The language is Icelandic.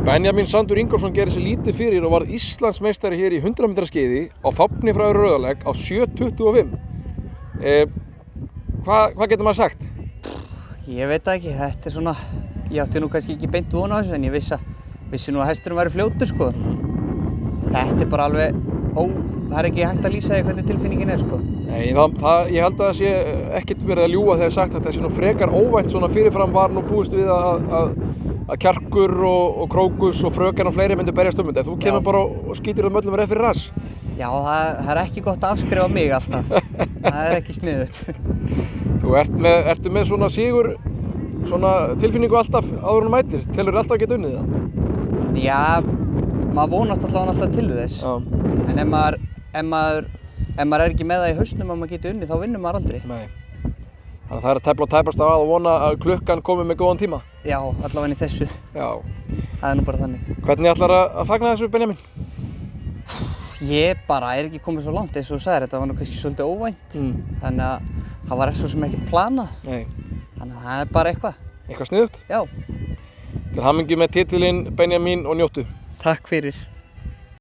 Benjamin Sandur Ingólfsson gerir sér lítið fyrir og varð Íslandsmeistari hér í 100 metra skeiði á Fáfni frá Rauðalegg á 7:25. Hvað getur maður sagt? Ég veit það ekki, þetta svona, ég átti nú kannski ekki beint von á þessu en ég vissi nú að hesturinn væri fljótur sko. Þetta bara alveg, það ekki hægt að lýsa því hvernig tilfinningin sko. Nei, ég held að það sé ekkert verið að ljúga þegar sagt að það sé nú frekar óvænt svona fyrirfram var nú búist við að Kjarkur og Krókus og Fröken og fleiri myndu berjast þetta. Þú kemur bara og skýtir öllum rétt fyrir rass. Já, það ekki gott að afskrifa mig alltaf. Það ekki sniðugt. Þú ertu með svona sigur, svona tilfinningu alltaf áður en mætir. Telurðu alltaf að geta unnið það? Já, maður vonast alltaf til þess. Já. En ef maður ekki með það í hausnum að maður geti unnið, þá vinnur maður aldrei. Nei. Þannig að það að tefla og tæpast að vona að klukkan komi með góðan tíma. Já, allavega í þessu. Já. Það nú bara þannig. Hvernig ætlar að fagna þessu, Benjamin? Ég bara ekki komið svo langt eins og þú sagðir, þetta var nú kannski svolítið óvænt. Þannig að það var svo sem ekkert planað. Nei. Þannig að það bara eitthvað. Eitthvað sniðugt? Já. Til hamingju með titilinn, Benjamin, og njóttu. Takk fyrir.